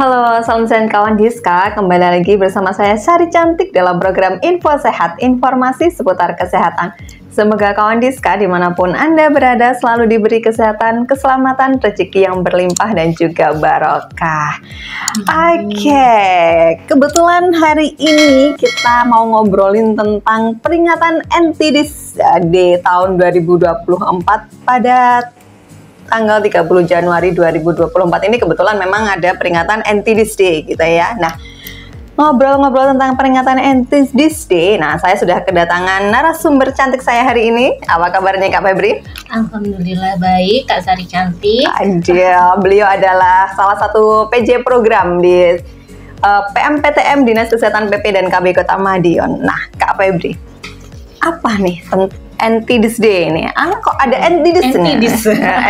Halo, salam sehat kawan Diska. Kembali lagi bersama saya Syari Cantik dalam program Info Sehat, informasi seputar kesehatan. Semoga kawan Diska dimanapun Anda berada selalu diberi kesehatan, keselamatan, rezeki yang berlimpah dan juga barokah. Oke, kebetulan hari ini kita mau ngobrolin tentang peringatan NTDis di tahun 2024 pada tanggal 30 Januari 2024 ini kebetulan memang ada peringatan NTDis Day gitu ya. Nah, ngobrol-ngobrol tentang peringatan NTDis Day, nah saya sudah kedatangan narasumber cantik saya hari ini. Apa kabarnya Kak Febri? Alhamdulillah baik, Kak Sari Cantik. Anjir, beliau adalah salah satu PJ program di PMPTM Dinas Kesehatan PP dan KB Kota Madiun. Nah, Kak Febri, apa nih NTDis Day ini? Kok ada NTDis nih?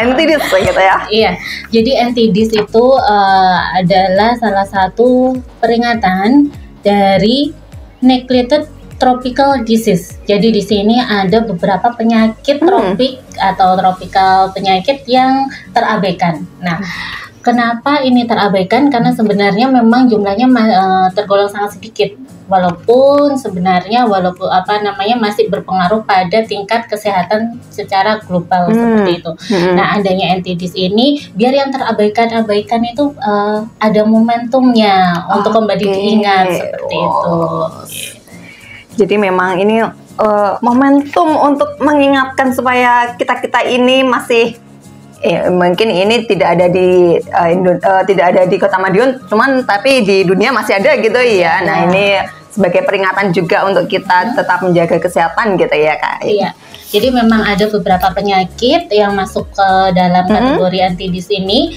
NTDis gitu ya? Iya, jadi NTDis itu adalah salah satu peringatan dari Neglected Tropical Disease. Jadi di sini ada beberapa penyakit tropik atau tropical penyakit yang terabaikan. Nah, kenapa ini terabaikan? Karena sebenarnya memang jumlahnya tergolong sangat sedikit. Walaupun sebenarnya masih berpengaruh pada tingkat kesehatan secara global seperti itu. Nah, adanya NTDis ini biar yang terabaikan itu ada momentumnya untuk kembali diingat seperti itu. Jadi memang ini momentum untuk mengingatkan supaya kita ini masih mungkin ini tidak ada di Kota Madiun, cuman tapi di dunia masih ada gitu ya. Nah, ini sebagai peringatan juga untuk kita tetap menjaga kesehatan gitu ya, Kak. Iya. Jadi memang ada beberapa penyakit yang masuk ke dalam kategori NTDis ini,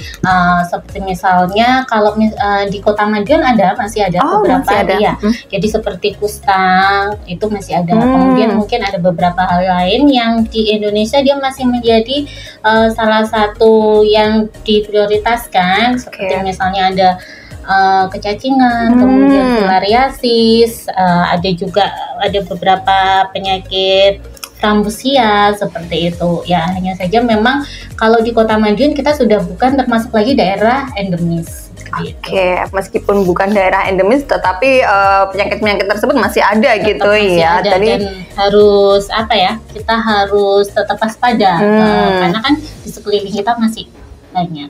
seperti misalnya kalau di Kota Madiun masih ada beberapa. Masih ada. Iya. Jadi seperti kusta itu masih ada. Kemudian mungkin ada beberapa hal lain yang di Indonesia dia masih menjadi salah satu yang diprioritaskan, seperti misalnya ada kecacingan, kemudian filariasis, ada beberapa penyakit rambusia seperti itu. Ya, hanya saja memang kalau di Kota Madiun kita sudah bukan termasuk lagi daerah endemis. Meskipun bukan daerah endemis, tetapi penyakit-penyakit tersebut masih ada gitu masih ya. Ada, dan harus kita harus tetap waspada karena kan di sekeliling kita masih banyak.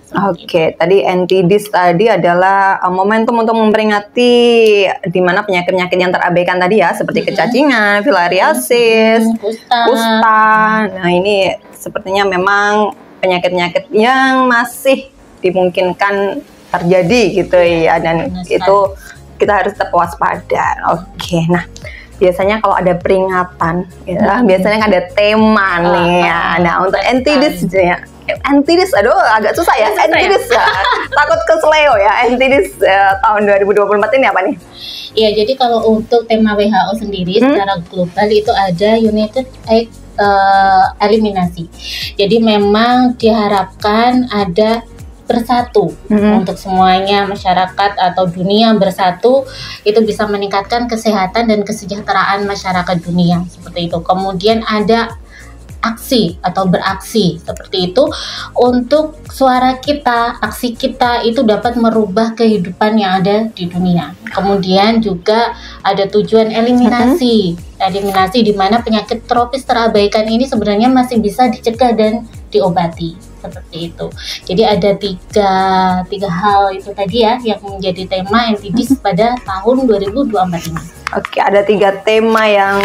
Tadi NTDis tadi adalah momentum untuk memperingati di mana penyakit-penyakit yang terabaikan tadi ya, seperti kecacingan, filariasis, kusta. Nah, ini sepertinya memang penyakit-penyakit yang masih dimungkinkan terjadi gitu ya, dan itu kita harus tetap waspada. Nah, biasanya kalau ada peringatan, ya, biasanya ada tema nih. Nah, untuk NTDis ya. NTDis, aduh agak susah ya. NTDis ya. Takut kesleo ya. NTDis tahun 2024 ini apa nih? Iya, jadi kalau untuk tema WHO sendiri secara global itu ada United AIDS eliminasi. Jadi memang diharapkan ada bersatu untuk semuanya, masyarakat atau dunia bersatu, itu bisa meningkatkan kesehatan dan kesejahteraan masyarakat dunia seperti itu. Kemudian ada aksi atau beraksi seperti itu untuk suara kita, aksi kita itu dapat merubah kehidupan yang ada di dunia. Kemudian juga ada tujuan eliminasi di mana penyakit tropis terabaikan ini sebenarnya masih bisa dicegah dan diobati seperti itu. Jadi ada tiga hal itu tadi ya yang menjadi tema NTDis pada tahun 2024 ini. Ada 3 tema yang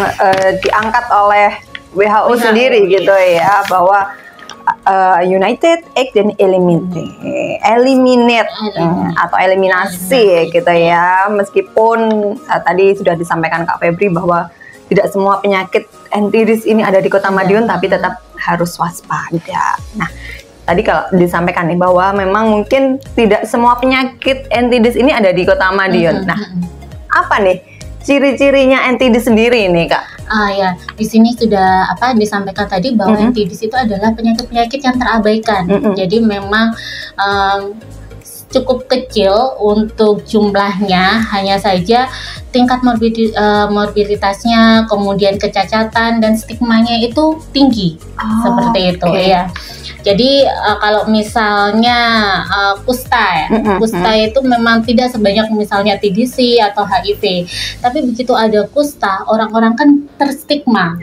diangkat oleh WHO sendiri gitu ya, bahwa United Act dan Eliminate atau eliminasi gitu ya. Meskipun tadi sudah disampaikan Kak Febri bahwa tidak semua penyakit NTDis ini ada di Kota Madiun, tapi tetap harus waspada. Nah, tadi kalau disampaikan nih bahwa memang mungkin tidak semua penyakit NTDis ini ada di Kota Madiun. Nah, apa nih ciri-cirinya NTDis sendiri nih, Kak? Ya, di sini sudah disampaikan tadi bahwa NTDis itu adalah penyakit-penyakit yang terabaikan. Jadi memang cukup kecil untuk jumlahnya, hanya saja tingkat morbiditasnya, kemudian kecacatan dan stigmanya itu tinggi seperti itu ya. Jadi kalau misalnya kusta ya, kusta itu memang tidak sebanyak misalnya TBC atau HIV. Tapi begitu ada kusta, orang-orang kan terstigma.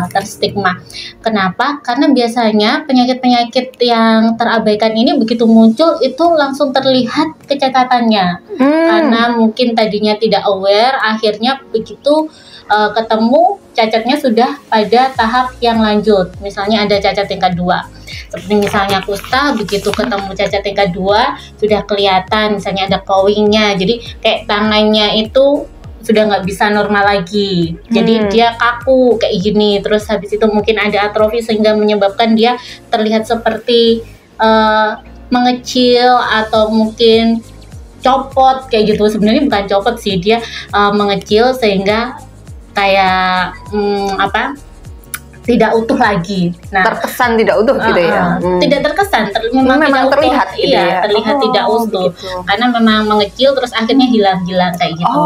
Terstigma. Kenapa? Karena biasanya penyakit-penyakit yang terabaikan ini begitu muncul itu langsung terlihat kecatatannya. Karena mungkin tadinya tidak aware, akhirnya begitu ketemu cacatnya sudah pada tahap yang lanjut. Misalnya ada cacat tingkat 2. Seperti misalnya kusta, begitu ketemu cacat tingkat 2 sudah kelihatan misalnya ada clawing-nya. Jadi kayak tangannya itu sudah nggak bisa normal lagi. Jadi dia kaku kayak gini. Terus habis itu mungkin ada atrofi sehingga menyebabkan dia terlihat seperti mengecil atau mungkin copot kayak gitu. Sebenarnya bukan copot sih, dia mengecil sehingga kayak tidak utuh lagi. Nah, terkesan tidak utuh gitu ya. Tidak terkesan, memang tidak terlihat utuh. gitu ya. Terlihat tidak utuh. Gitu. Karena memang mengecil terus akhirnya hilang-hilang kayak gitu.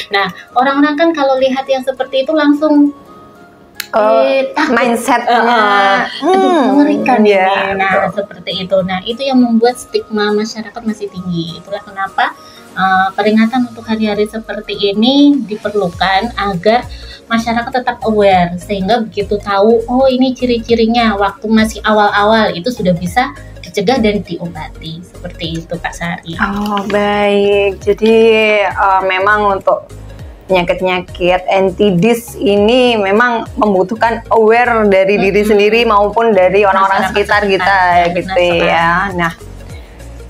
Nah, orang-orang kan kalau lihat yang seperti itu langsung mindsetnya itu mengerikan ya. Nah, seperti itu. Nah, itu yang membuat stigma masyarakat masih tinggi. Itulah kenapa peringatan untuk hari-hari seperti ini diperlukan agar masyarakat tetap aware, sehingga begitu tahu oh ini ciri-cirinya waktu masih awal-awal itu sudah bisa dicegah dan diobati. Seperti itu Kak Sari. Oh baik, jadi memang untuk penyakit-penyakit NTDs ini memang membutuhkan aware dari diri sendiri maupun dari orang-orang sekitar kita gitu ya. Nah,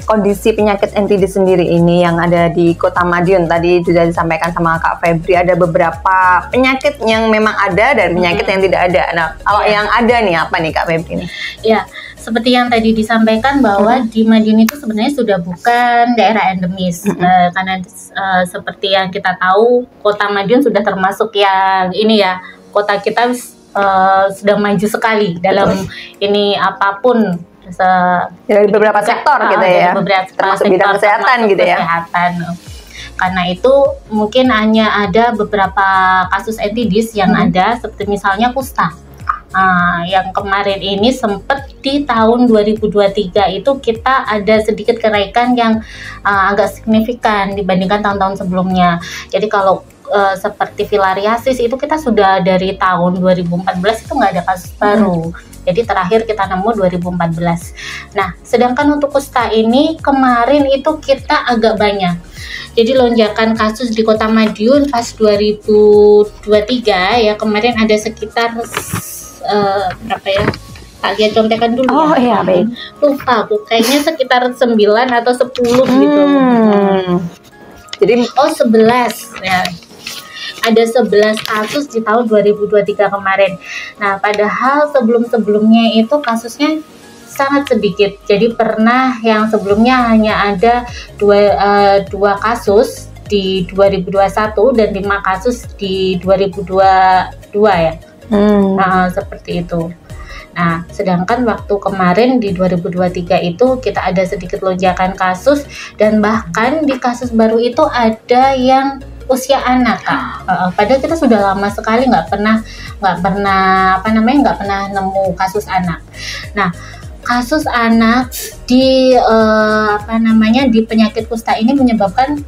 kondisi penyakit NTD sendiri ini yang ada di Kota Madiun tadi sudah disampaikan sama Kak Febri, ada beberapa penyakit yang memang ada dan penyakit yang tidak ada. Nah, kalau yang ada nih apa nih Kak Febri nih? Ya, seperti yang tadi disampaikan bahwa di Madiun itu sebenarnya sudah bukan daerah endemis, karena seperti yang kita tahu Kota Madiun sudah termasuk yang ini ya, kota kita sudah maju sekali dalam ini apapun. Dari beberapa sektor gitu ya, termasuk bidang kesehatan gitu ya. Karena itu mungkin hanya ada beberapa kasus NTDs yang ada, seperti misalnya kusta. Yang kemarin ini sempat di tahun 2023 itu kita ada sedikit kenaikan yang agak signifikan dibandingkan tahun-tahun sebelumnya. Jadi kalau seperti filariasis itu kita sudah dari tahun 2014 itu nggak ada kasus baru. Jadi terakhir kita nemu 2014. Nah, sedangkan untuk kusta ini kemarin itu kita agak banyak. Jadi lonjakan kasus di Kota Madiun pas 2023 ya, kemarin ada sekitar berapa ya? Tak lihat contekan dulu. Oh iya, baik. Lupa aku, kayaknya sekitar 9 atau 10 gitu. Jadi 11 ya. Ada 11 kasus di tahun 2023 kemarin. Nah, padahal sebelum-sebelumnya itu kasusnya sangat sedikit. Jadi pernah yang sebelumnya hanya ada dua kasus di 2021 dan 5 kasus di 2022 ya. Nah, seperti itu. Nah, sedangkan waktu kemarin di 2023 itu kita ada sedikit lonjakan kasus, dan bahkan di kasus baru itu ada yang usia anak, Kak. Padahal kita sudah lama sekali nggak pernah nemu kasus anak. Nah, kasus anak di di penyakit kusta ini menyebabkan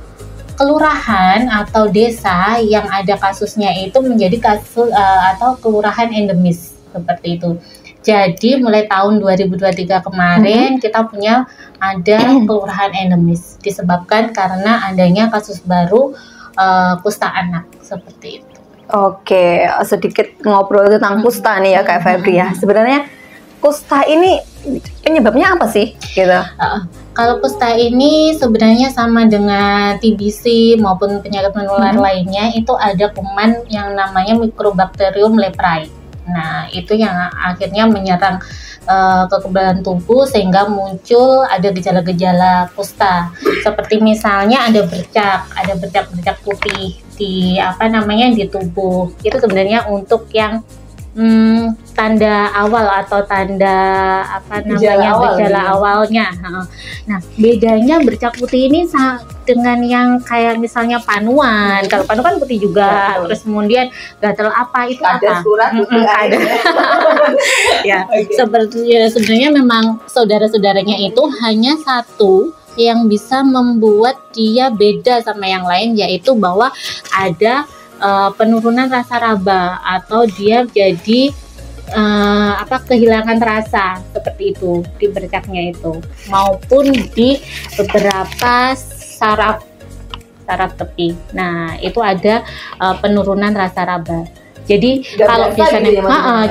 kelurahan atau desa yang ada kasusnya itu menjadi kasus atau kelurahan endemis seperti itu. Jadi mulai tahun 2023 kemarin kita punya ada kelurahan endemis disebabkan karena adanya kasus baru kusta anak seperti itu. Oke, sedikit ngobrol tentang kusta nih ya Kak Febri ya. Sebenarnya kusta ini penyebabnya apa sih? Gitu. Kalau kusta ini sebenarnya sama dengan TBC maupun penyakit menular lainnya, itu ada kuman yang namanya Mycobacterium leprae. Nah, itu yang akhirnya menyerang kekebalan tubuh sehingga muncul ada gejala-gejala kusta. Seperti misalnya ada bercak putih di di tubuh. Itu sebenarnya untuk yang tanda awal atau tanda gejala awalnya. Nah, bedanya bercak putih ini dengan yang kayak misalnya panuan. Kalau panu kan putih juga, terus kemudian gatal apa itu ada apa? Surat Ada. Ya, sebenarnya memang saudara-saudaranya itu hanya satu yang bisa membuat dia beda sama yang lain, yaitu bahwa ada penurunan rasa raba atau dia jadi kehilangan rasa seperti itu di bercaknya itu, maupun di beberapa saraf tepi. Nah, itu ada penurunan rasa raba. Jadi kalau misalnya gitu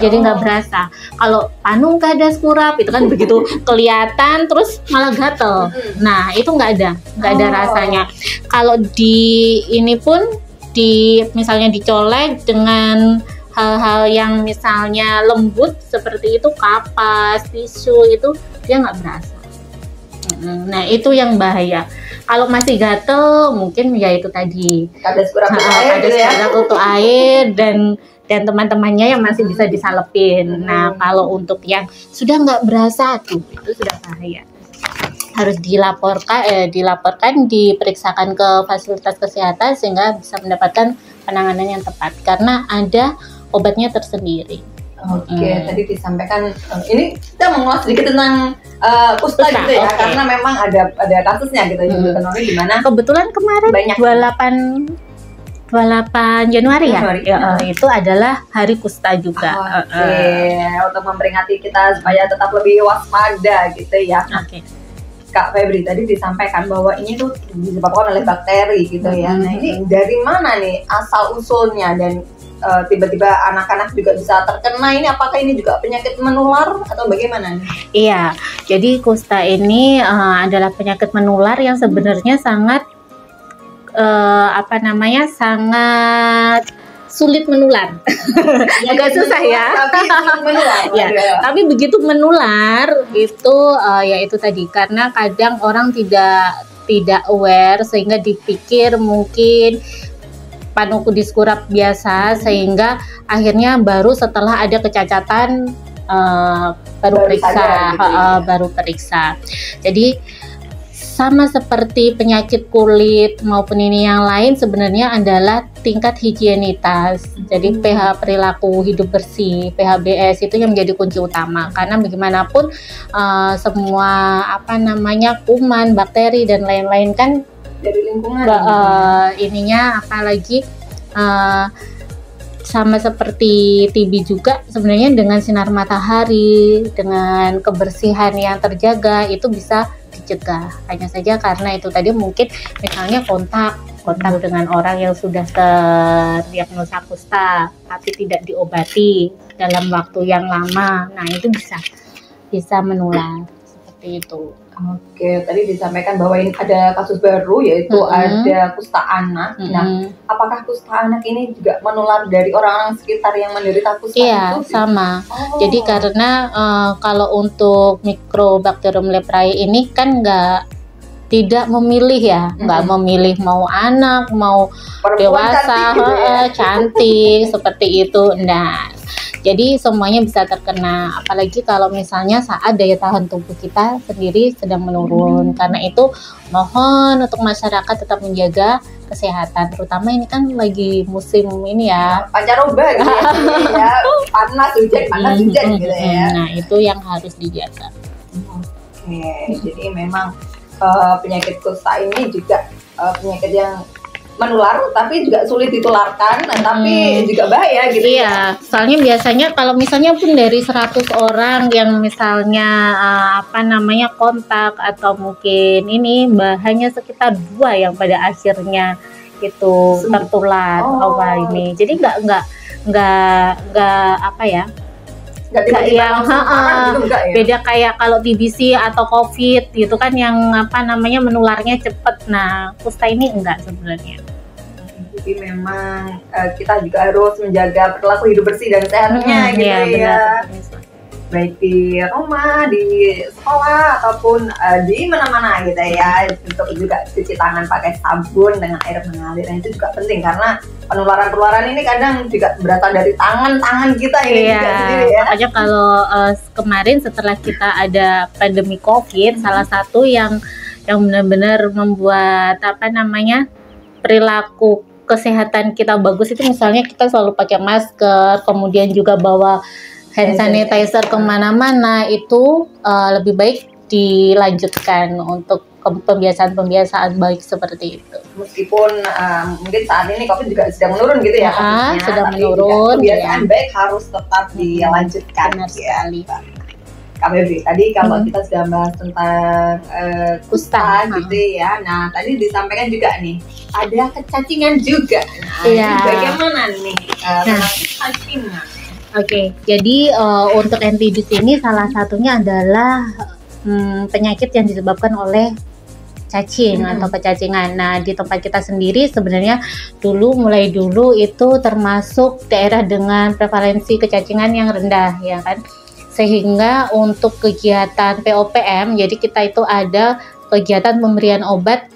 jadi nggak berasa. Kalau panu nggak ada skurap itu kan begitu kelihatan terus malah gatel. Nah, itu nggak ada rasanya. Kalau di ini pun misalnya dicolek dengan hal-hal yang misalnya lembut seperti itu, kapas, tisu, itu dia nggak berasa. Nah, itu yang bahaya. Kalau masih gatel mungkin ya itu tadi ada kutu air dan teman-temannya yang masih bisa disalepin. Nah, kalau untuk yang sudah nggak berasa tuh itu sudah bahaya. Harus dilaporkan, diperiksakan ke fasilitas kesehatan sehingga bisa mendapatkan penanganan yang tepat karena ada obatnya tersendiri. Oke, tadi disampaikan ini kita mengulas sedikit tentang kusta gitu ya, karena memang ada kasusnya gitu di mana kebetulan kemarin banyak 28 Januari ya, itu adalah Hari Kusta juga. Untuk memperingati kita supaya tetap lebih waspada gitu ya. Kak Febri tadi disampaikan bahwa ini tuh disebabkan oleh bakteri gitu ya. Nah, ini dari mana nih asal usulnya dan tiba-tiba anak-anak juga bisa terkena ini? Apakah ini juga penyakit menular atau bagaimana nih? Iya, jadi kusta ini adalah penyakit menular yang sebenarnya sangat sangat sulit menular. Agak susah ya. Tapi begitu menular itu ya itu tadi, karena kadang orang tidak aware sehingga dipikir mungkin panu diskurap biasa, sehingga akhirnya baru setelah ada kecacatan baru periksa. Jadi sama seperti penyakit kulit maupun ini yang lain, sebenarnya adalah tingkat higienitas. Jadi pH perilaku hidup bersih, PHBS itu yang menjadi kunci utama. Karena bagaimanapun semua kuman, bakteri dan lain-lain kan dari lingkungan. Ininya apalagi sama seperti TB juga, sebenarnya dengan sinar matahari, dengan kebersihan yang terjaga itu bisa dicegah. Hanya saja karena itu tadi mungkin misalnya kontak dengan orang yang sudah terdiagnosa kusta tapi tidak diobati dalam waktu yang lama, nah itu bisa menular seperti itu. Oke, tadi disampaikan bahwa ini ada kasus baru yaitu ada kusta anak. Nah, apakah kusta anak ini juga menular dari orang-orang sekitar yang menderita kusta? Iya, itu? Sama. Jadi karena kalau untuk Mycobacterium leprae ini kan tidak memilih ya, nggak memilih mau anak, mau perempuan dewasa, cantik seperti itu. Nah, jadi semuanya bisa terkena, apalagi kalau misalnya saat daya tahan tubuh kita sendiri sedang menurun. Karena itu mohon untuk masyarakat tetap menjaga kesehatan, terutama ini kan lagi musim ini ya, pancaroba gitu ya, panas hujan gitu ya. Nah, itu yang harus dijaga. Oke, jadi memang penyakit kusta ini juga penyakit yang menular tapi juga sulit ditularkan, tapi juga bahaya gitu. Iya, soalnya biasanya kalau misalnya pun dari 100 orang yang misalnya kontak atau mungkin ini hanya sekitar 2 yang pada akhirnya itu tertular ini. Jadi beda kayak kalau TBC atau COVID gitu kan yang menularnya cepat. Nah, kusta ini enggak sebenarnya. Jadi memang kita juga harus menjaga perilaku hidup bersih dan sehatnya gitu ya. baik di rumah, di sekolah ataupun di mana-mana gitu ya. Untuk juga cuci tangan pakai sabun dengan air mengalir, nah, itu juga penting karena penularan ini kadang juga berasal dari tangan kita ini juga sendiri ya. Makanya kalau kemarin setelah kita ada pandemi COVID, salah satu yang benar-benar membuat perilaku kesehatan kita bagus itu misalnya kita selalu pakai masker, kemudian juga bawa hand sanitizer kemana-mana, itu lebih baik dilanjutkan untuk pembiasaan baik seperti itu. Meskipun mungkin saat ini COVID juga sedang menurun gitu ya, sudah menurun. Kebiasaan baik harus tetap dilanjutkan. Benar sekali. Kak Febri, tadi kalau kita sudah bahas tentang kusta gitu ya. Nah, tadi disampaikan juga nih ada kecacingan juga. Nah, bagaimana nih kecacingan? Oke, jadi untuk NTD ini salah satunya adalah penyakit yang disebabkan oleh cacing atau kecacingan. Nah, di tempat kita sendiri sebenarnya mulai dulu itu termasuk daerah dengan prevalensi kecacingan yang rendah, ya kan? Sehingga untuk kegiatan POPM, jadi kita itu ada kegiatan pemberian obat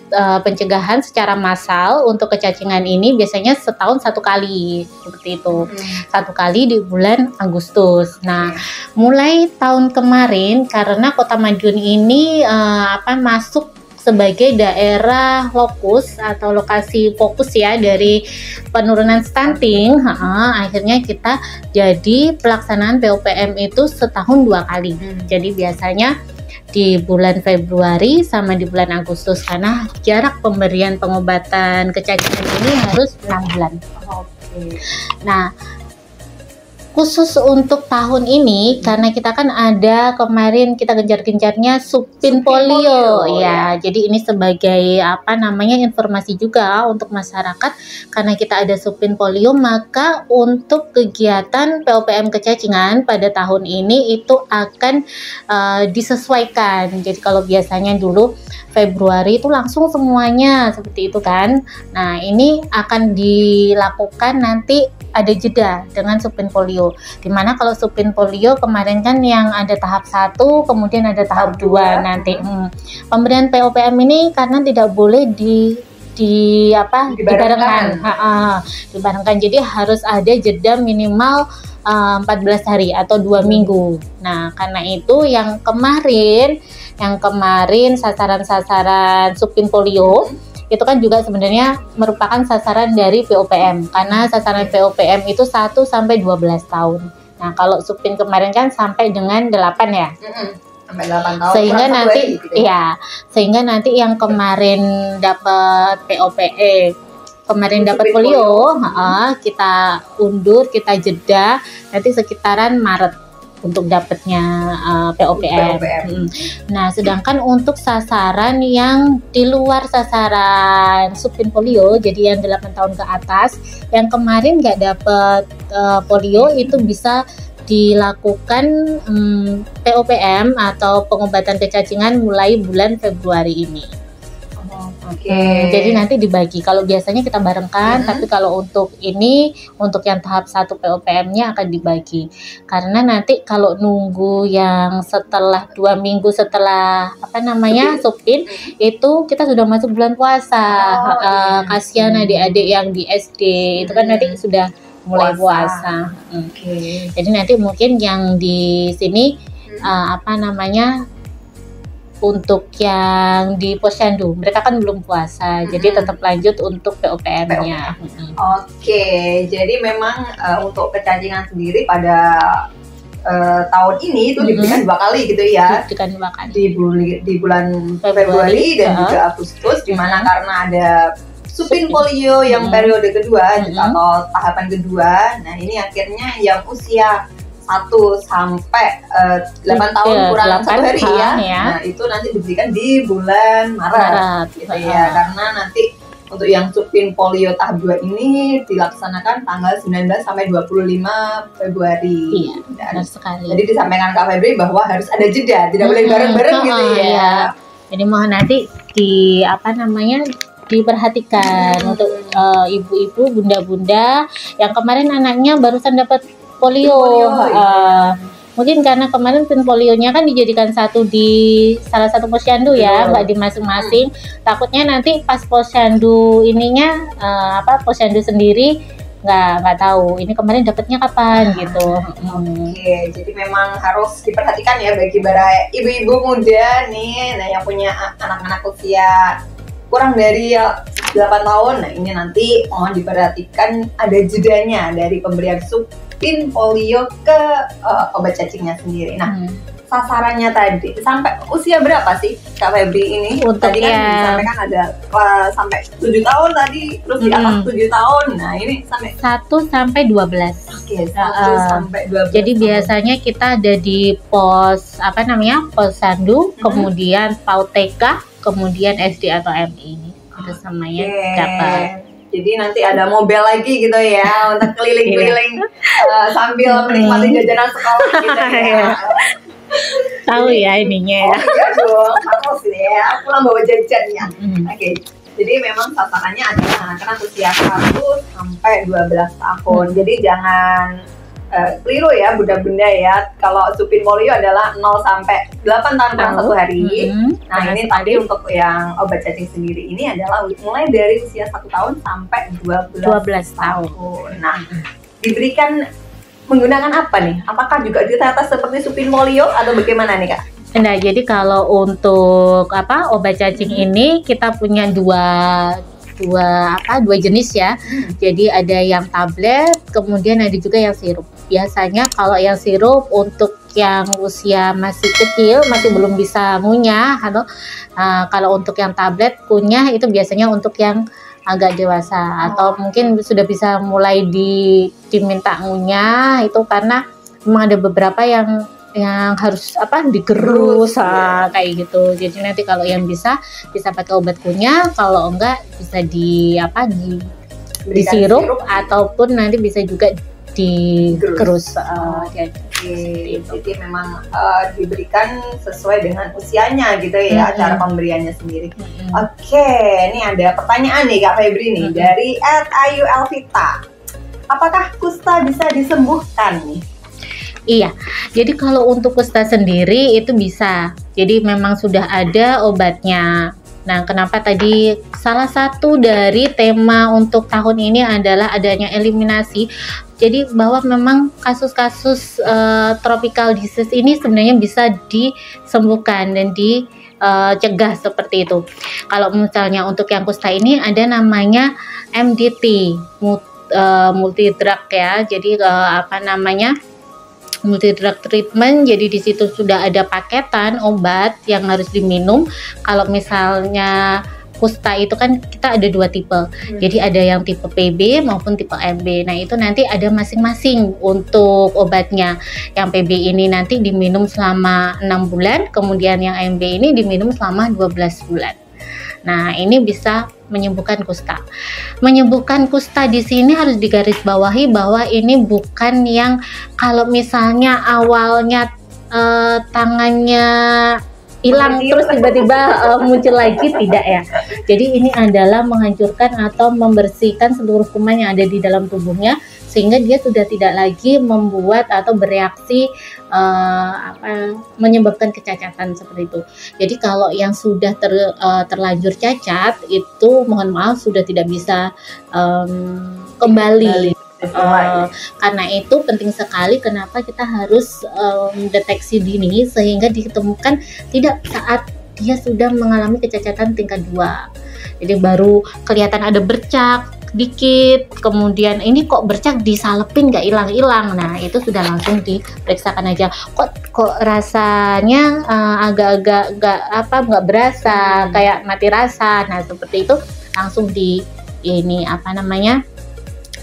pencegahan secara massal untuk kecacingan ini biasanya setahun 1 kali, seperti itu. 1 kali di bulan Agustus. Nah, mulai tahun kemarin karena Kota Madiun ini masuk sebagai daerah lokus atau lokasi fokus ya dari penurunan stunting, akhirnya kita jadi pelaksanaan POPM itu setahun 2 kali. Jadi biasanya di bulan Februari sama di bulan Agustus karena jarak pemberian pengobatan kecacingan ini harus 6 bulan. Nah, khusus untuk tahun ini karena kita kan ada kemarin kita gencar-gencarnya supin polio ya. Jadi ini sebagai informasi juga untuk masyarakat karena kita ada supin polio, maka untuk kegiatan POPM kecacingan pada tahun ini itu akan disesuaikan. Jadi kalau biasanya dulu Februari itu langsung semuanya seperti itu kan. Nah, ini akan dilakukan nanti ada jeda dengan supin polio. Dimana kalau supin polio kemarin kan yang ada tahap 1, kemudian ada tahap 2 nanti. Pemberian POPM ini karena tidak boleh dibarengkan. Dibarengkan. Jadi harus ada jeda minimal 14 hari atau 2 minggu. Nah, karena itu yang kemarin sasaran supin polio itu kan juga sebenarnya merupakan sasaran dari POPM karena sasaran POPM itu 1 sampai 12 tahun. Nah, kalau supin kemarin kan sampai dengan 8 ya. Sampai 8 tahun. Sehingga nanti yang kemarin dapat dapat polio, kita undur, kita jeda nanti sekitaran Maret untuk dapatnya POPM. Nah, sedangkan untuk sasaran yang di luar sasaran supin polio, jadi yang 8 tahun ke atas, yang kemarin nggak dapat polio itu bisa dilakukan POPM atau pengobatan kecacingan mulai bulan Februari ini. Jadi nanti dibagi. Kalau biasanya kita barengkan, tapi kalau untuk yang tahap 1 POPM-nya akan dibagi. Karena nanti kalau nunggu yang setelah 2 minggu setelah supin, itu kita sudah masuk bulan puasa. Kasihan adik-adik yang di SD, itu kan nanti sudah mulai puasa. Jadi nanti mungkin yang di sini untuk yang di posyandu, mereka kan belum puasa, jadi tetap lanjut untuk POPM-nya. Jadi memang untuk kecacingan sendiri pada tahun ini itu diberikan 2 kali gitu ya. Diberikan 2 kali. Di bulan Februari dan juga Agustus, di mana karena ada supin polio yang periode kedua atau tahapan kedua. Nah, ini akhirnya yang usia 1 sampai 8 tahun kurang 1 hari ya. Nah, itu nanti diberikan di bulan Maret gitu ya. Karena nanti untuk yang supin polio tahap 2 ini dilaksanakan tanggal 19 sampai 25 Februari. Iya, benar sekali. Jadi disampaikan Kak Febri bahwa harus ada jeda, tidak boleh bareng-bareng gitu ya. Jadi mohon nanti diperhatikan untuk ibu-ibu, bunda-bunda yang kemarin anaknya barusan dapat polio. Mungkin karena kemarin pinfolionya kan dijadikan satu di salah satu posyandu ya, nggak di masing-masing. Takutnya nanti pas posyandu ininya posyandu sendiri nggak tahu ini kemarin dapatnya kapan gitu. Oke, jadi memang harus diperhatikan ya bagi para ibu-ibu muda nih, nah yang punya anak-anak usia kurang dari 8 tahun. Nah ini nanti mohon diperhatikan ada jedanya dari pemberian supin polio ke obat cacingnya sendiri. Nah sasarannya tadi sampai usia berapa sih Kak Febri ini? Tadi kan disampaikan ada sampai 7 tahun tadi, terus di atas 7 tahun. Nah ini sampai 1 sampai 12. Oke, 1 sampai 12. Jadi biasanya kita ada di pos posyandu, kemudian PAUD TK, kemudian SD atau MI. Itu semuanya dapat. Jadi nanti ada mobil lagi gitu ya untuk keliling-keliling sambil menikmati jajanan sekolah gitu ya. Tahu ya ininya ya. Oh iya dong, harus ya. Pulang bawa jajannya. Oke. Jadi memang sasarannya adalah anak-anak usia 1 sampai 12 tahun. Jadi jangan keliru ya bunda-bunda ya. Kalau supin polio adalah 0 sampai 8 tahun kurang 1 hari. Nah ini tadi untuk yang obat cacing sendiri ini adalah mulai dari usia 1 tahun sampai 12 tahun. Nah diberikan menggunakan apa nih? Apakah juga ditetes seperti supin polio atau bagaimana nih Kak? Nah jadi kalau untuk obat cacing ini kita punya dua jenis ya. Jadi ada yang tablet, kemudian ada juga yang sirup. Biasanya kalau yang sirup untuk yang usia masih kecil, masih belum bisa ngunyah, atau kalau untuk yang tablet kunyah itu biasanya untuk yang agak dewasa atau mungkin sudah bisa mulai diminta ngunyah, itu karena memang ada beberapa yang harus digerus kayak gitu. Jadi nanti kalau yang bisa pakai obat kunyah, kalau enggak bisa disirup ataupun nanti bisa juga digerus. Jadi memang diberikan sesuai dengan usianya gitu ya, cara pemberiannya sendiri. Oke, ini ada pertanyaan nih Kak Febri nih dari @ayu elvita. Apakah kusta bisa disembuhkan nih? Iya, jadi kalau untuk kusta sendiri itu bisa. Jadi memang sudah ada obatnya. Nah, kenapa tadi salah satu dari tema untuk tahun ini adalah adanya eliminasi. Jadi bahwa memang kasus-kasus tropical disease ini sebenarnya bisa disembuhkan dan dicegah seperti itu. Kalau misalnya untuk yang kusta ini ada namanya MDT, multi drug ya. Jadi multi drug treatment. Jadi di situ sudah ada paketan obat yang harus diminum. Kalau misalnya kusta itu kan kita ada 2 tipe. Jadi ada yang tipe PB maupun tipe MB. Nah, itu nanti ada masing-masing untuk obatnya. Yang PB ini nanti diminum selama 6 bulan, kemudian yang MB ini diminum selama 12 bulan. Nah, ini bisa menyembuhkan kusta. Menyembuhkan kusta di sini harus digarisbawahi bahwa ini bukan yang kalau misalnya awalnya tangannya hilang terus tiba-tiba muncul lagi, tidak ya. Jadi ini adalah menghancurkan atau membersihkan seluruh kuman yang ada di dalam tubuhnya sehingga dia sudah tidak lagi membuat atau bereaksi menyebabkan kecacatan seperti itu. Jadi kalau yang sudah terlanjur cacat itu mohon maaf sudah tidak bisa kembali. Karena itu penting sekali kenapa kita harus mendeteksi dini sehingga ditemukan tidak saat dia sudah mengalami kecacatan tingkat 2. Jadi baru kelihatan ada bercak dikit, kemudian ini kok bercak disalepin nggak hilang-hilang. Nah itu sudah langsung diperiksakan aja. Kok rasanya agak-agak nggak berasa, kayak mati rasa. Nah seperti itu langsung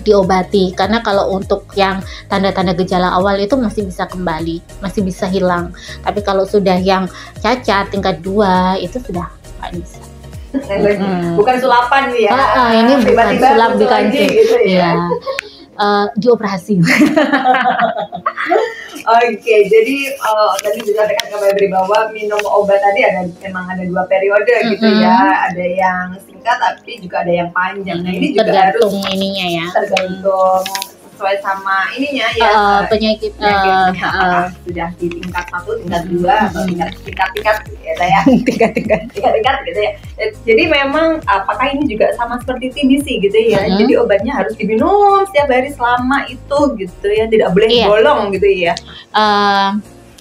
diobati. Karena kalau untuk yang tanda-tanda gejala awal itu masih bisa kembali, masih bisa hilang. Tapi kalau sudah yang cacat tingkat 2 itu sudah nggak bisa. Bukan sulapan ya. Ini bukan sulap di kancing gitu ya. Dioperasi. Oke, jadi tadi disampaikan ke Mbak Febri bahwa minum obat tadi memang ada 2 periode gitu ya. Ada yang singkat tapi juga ada yang panjang. Nah ini juga tergantung harus ininya ya. Tergantung sesuai sama ininya ya penyakit sudah di tingkat 1, tingkat 2 atau tingkat gitu ya. tingkat gitu ya. Jadi memang apakah ini juga sama seperti TBC gitu ya. Jadi obatnya harus diminum setiap hari selama itu gitu ya, tidak boleh bolong gitu ya.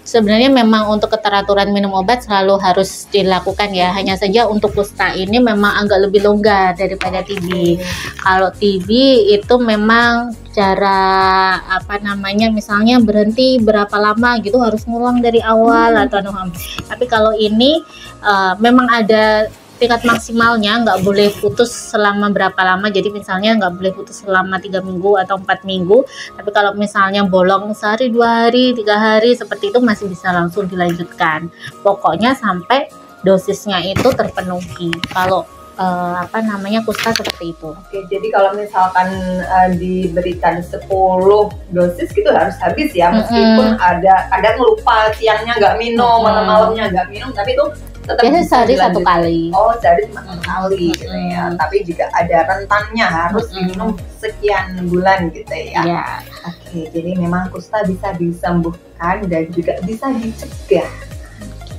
Sebenarnya memang untuk keteraturan minum obat selalu harus dilakukan ya. Hanya saja untuk kusta ini memang agak lebih longgar daripada TB. Kalau TB itu memang cara misalnya berhenti berapa lama gitu, harus ngulang dari awal atau tapi kalau ini memang ada tingkat maksimalnya, nggak boleh putus selama berapa lama. Jadi misalnya nggak boleh putus selama 3 minggu atau 4 minggu, tapi kalau misalnya bolong sehari, 2 hari, 3 hari seperti itu masih bisa langsung dilanjutkan, pokoknya sampai dosisnya itu terpenuhi. Kalau kusta seperti itu. Oke, jadi kalau misalkan diberikan 10 dosis gitu harus habis ya, meskipun ada kadang lupa, siangnya nggak minum, malam-malamnya nggak minum, tapi itu tetap biasanya sehari 1 kali. Oh, sehari cuma 1 kali gitu ya. Tapi juga ada rentannya, harus diminum sekian bulan gitu ya. Oke, jadi memang kusta bisa disembuhkan dan juga bisa dicegah.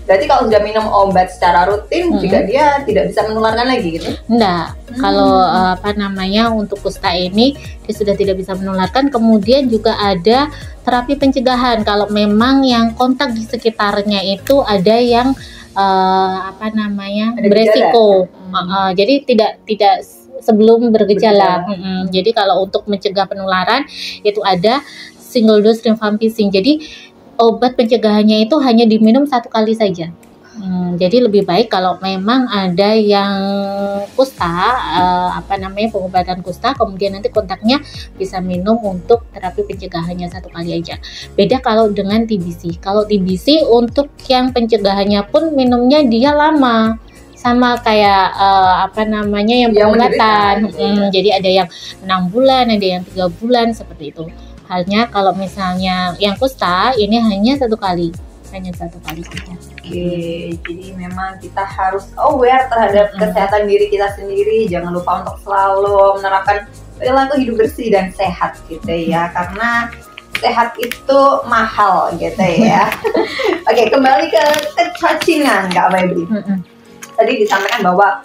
Berarti kalau sudah minum obat secara rutin juga dia tidak bisa menularkan lagi gitu? Enggak. Kalau untuk kusta ini dia sudah tidak bisa menularkan. Kemudian juga ada terapi pencegahan kalau memang yang kontak di sekitarnya itu ada yang beresiko. Jadi tidak sebelum bergejala. Jadi kalau untuk mencegah penularan itu ada single dose rifampicin. Jadi obat pencegahannya itu hanya diminum 1 kali saja. Jadi lebih baik kalau memang ada yang kusta, pengobatan kusta, kemudian nanti kontaknya bisa minum untuk terapi pencegahannya 1 kali aja. Beda kalau dengan TBC. Kalau TBC untuk yang pencegahannya pun minumnya dia lama. Sama kayak yang pengobatan. Jadi ada yang 6 bulan, ada yang 3 bulan seperti itu. Halnya kalau misalnya yang kusta ini hanya 1 kali. Hanya 1 kali saja. Oke, jadi memang kita harus aware terhadap kesehatan diri kita sendiri. Jangan lupa untuk selalu menerapkan perilaku hidup bersih dan sehat gitu ya, karena sehat itu mahal gitu ya. Oke, kembali ke cacingan Kak Febri. Tadi disampaikan bahwa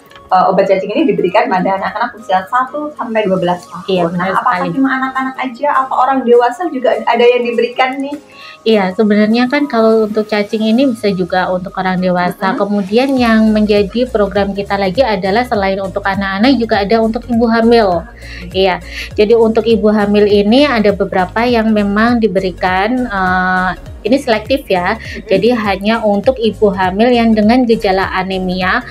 obat cacing ini diberikan pada anak-anak usia 1 sampai 12 tahun. Iya, nah, apakah cuma anak-anak aja atau orang dewasa juga ada yang diberikan nih? Iya, sebenarnya kan kalau untuk cacing ini bisa juga untuk orang dewasa. Kemudian yang menjadi program kita lagi adalah selain untuk anak-anak juga ada untuk ibu hamil. Iya, jadi untuk ibu hamil ini ada beberapa yang memang diberikan. Ini selektif ya, jadi hanya untuk ibu hamil yang dengan gejala anemia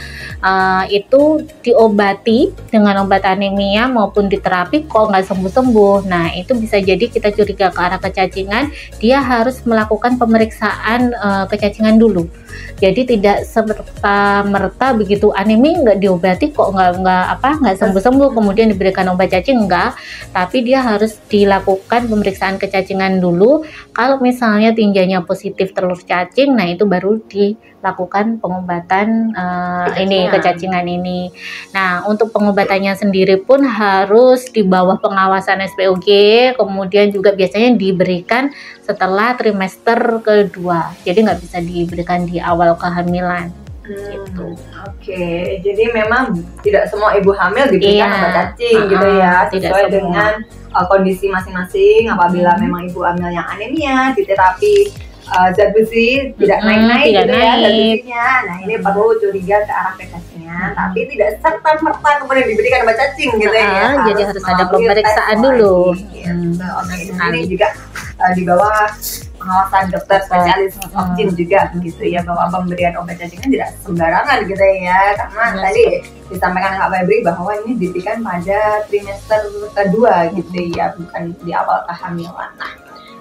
itu diobati dengan obat anemia maupun diterapi kok nggak sembuh-sembuh. Nah, itu bisa jadi kita curiga ke arah kecacingan, dia harus melakukan pemeriksaan kecacingan dulu. Jadi tidak serta-merta begitu anemia nggak diobati kok nggak sembuh-sembuh kemudian diberikan obat cacing, enggak, tapi dia harus dilakukan pemeriksaan kecacingan dulu. Kalau misalnya tinjanya positif telur cacing, nah itu baru dilakukan pengobatan kecacingan ini. Nah, untuk pengobatannya sendiri pun harus di bawah pengawasan SPOG, kemudian juga biasanya diberikan setelah trimester kedua. Jadi nggak bisa diberikan di awal kehamilan. Gitu. Oke, jadi memang tidak semua ibu hamil diberikan obat cacing gitu ya, sesuai dengan kondisi masing-masing. Apabila memang ibu hamil yang anemia, diterapi zat besi tidak naik-naik gitu ya zat besinya. Nah, ini perlu curiga ke arah kecacingan, tapi tidak serta-merta kemudian diberikan obat cacing gitu ya. Jadi harus ada pemeriksaan dulu. Ini juga di bawah pengawasan dokter spesialis optin juga gitu ya, bahwa pemberian obat cacingan tidak sembarangan gitu ya, karena tadi disampaikan Kak Febri bahwa ini diberikan pada trimester kedua gitu ya, bukan di awal kehamilan. Nah,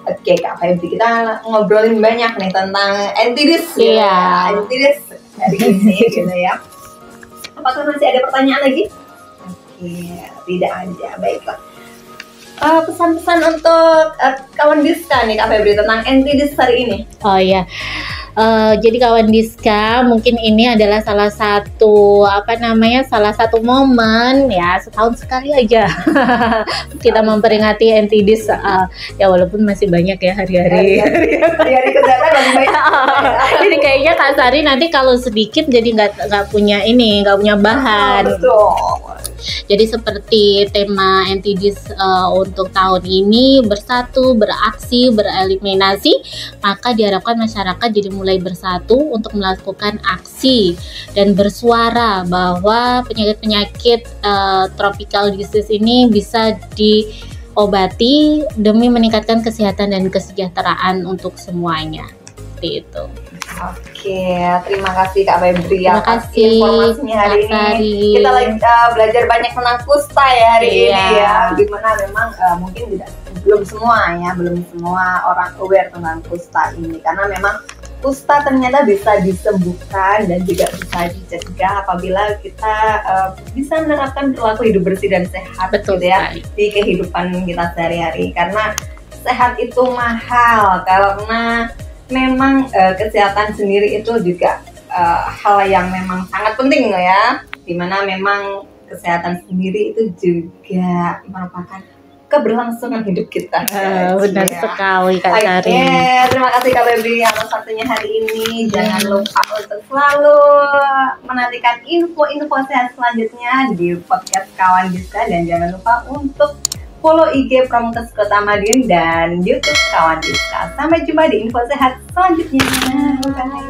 oke Kak Febri, kita ngobrolin banyak nih tentang NTDis ya, NTDis dari ini gitu ya. Apakah masih ada pertanyaan lagi? Oke, tidak ada, baiklah. Pesan-pesan untuk kawan Diska nih Kak Febri tentang NTDis hari ini. Oh iya, Jadi kawan Diska, mungkin ini adalah salah satu salah satu momen ya, setahun sekali aja kita memperingati NTDIS, ya walaupun masih banyak ya hari-hari kesehatan lebih banyak. Jadi kayaknya Kak Sari nanti kalau sedikit jadi nggak punya bahan. Betul. Jadi seperti tema NTDIS untuk tahun ini, bersatu, beraksi, bereliminasi, maka diharapkan masyarakat jadi mulai bersatu untuk melakukan aksi dan bersuara bahwa penyakit-penyakit tropical disease ini bisa diobati demi meningkatkan kesehatan dan kesejahteraan untuk semuanya. Seperti itu. Oke, terima kasih Kak Febri atas informasinya hari ini. Kita lagi belajar banyak tentang kusta ya hari ini ya. Dimana memang mungkin belum semua orang aware tentang kusta ini, karena memang kusta ternyata bisa disembuhkan dan juga bisa dicegah apabila kita bisa menerapkan perilaku hidup bersih dan sehat. Betul gitu ya di kehidupan kita sehari-hari. Karena sehat itu mahal, karena memang kesehatan sendiri itu juga hal yang memang sangat penting loh ya, dimana memang kesehatan sendiri itu juga merupakan keberlangsungan hidup kita. Benar sekali Kak Sari. Terima kasih Kak Febri atas waktunya hari ini. Jangan lupa untuk selalu menantikan info-info sehat selanjutnya di podcast Kawan Diska, dan jangan lupa untuk follow IG Promkes Kota Madiun dan YouTube Kawan Diska. Sampai jumpa di info sehat selanjutnya. Bye.